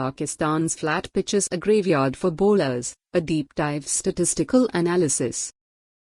Pakistan's flat pitches a graveyard for bowlers? A deep dive statistical analysis.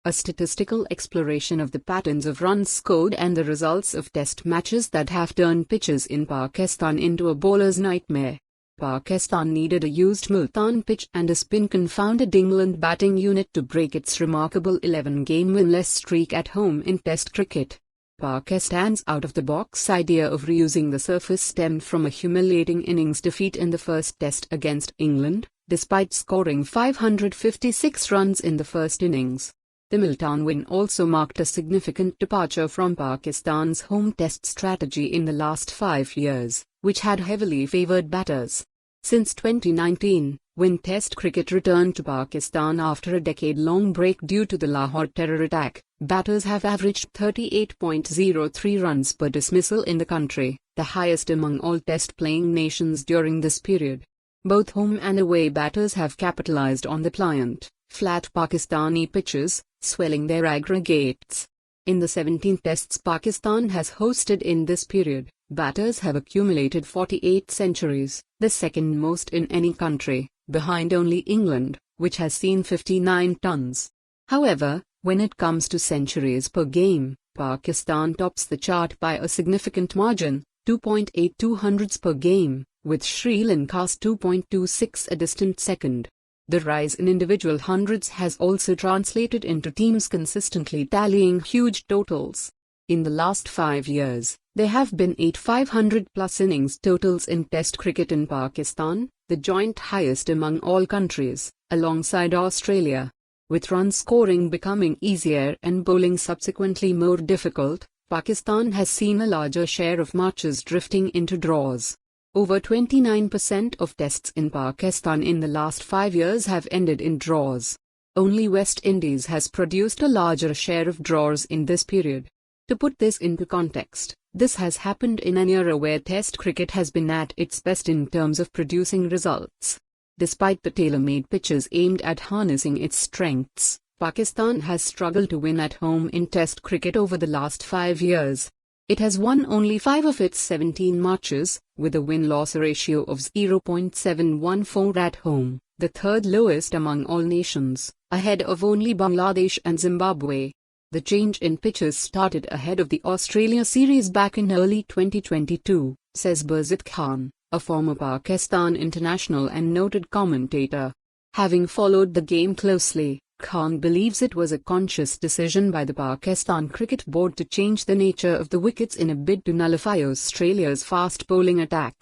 A statistical exploration of the patterns of runs scored and the results of test matches that have turned pitches in Pakistan into a bowler's nightmare. Pakistan needed a used Multan pitch and a spin-confounded England batting unit to break its remarkable 11-game winless streak at home in Test cricket. Pakistan's out-of-the-box idea of reusing the surface stemmed from a humiliating innings defeat in the first Test against England, despite scoring 556 runs in the first innings. The Multan win also marked a significant departure from Pakistan's home Test strategy in the last 5 years, which had heavily favoured batters. Since 2019, when Test cricket returned to Pakistan after a decade-long break due to the Lahore terror attack, batters have averaged 38.03 runs per dismissal in the country, the highest among all Test-playing nations during this period. Both home and away batters have capitalized on the pliant, flat Pakistani pitches, swelling their aggregates. In the 17 Tests Pakistan has hosted in this period, batters have accumulated 48 centuries, the second most in any country, behind only England, which has seen 59 tons. However, when it comes to centuries per game, Pakistan tops the chart by a significant margin, 2.82 hundreds per game, with Sri Lanka's 2.26 a distant second. The rise in individual hundreds has also translated into teams consistently tallying huge totals. In the last 5 years, there have been 8 500-plus innings totals in Test cricket in Pakistan, the joint highest among all countries, alongside Australia. With run scoring becoming easier and bowling subsequently more difficult, Pakistan has seen a larger share of matches drifting into draws. Over 29% of tests in Pakistan in the last 5 years have ended in draws. Only West Indies has produced a larger share of draws in this period. To put this into context, this has happened in an era where Test cricket has been at its best in terms of producing results. Despite the tailor-made pitches aimed at harnessing its strengths, Pakistan has struggled to win at home in Test cricket over the last 5 years. It has won only 5 of its 17 matches, with a win-loss ratio of 0.714 at home, the third lowest among all nations, ahead of only Bangladesh and Zimbabwe. The change in pitches started ahead of the Australia series back in early 2022, says Basit Khan, a former Pakistan international and noted commentator. Having followed the game closely, Khan believes it was a conscious decision by the Pakistan Cricket Board to change the nature of the wickets in a bid to nullify Australia's fast bowling attack.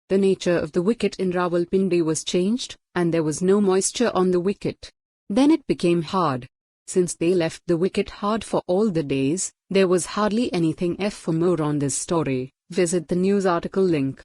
The nature of the wicket in Rawalpindi was changed, and there was no moisture on the wicket. Then it became hard. Since they left the wicket hard for all the days, there was hardly anything. For more on this story, visit the news article link.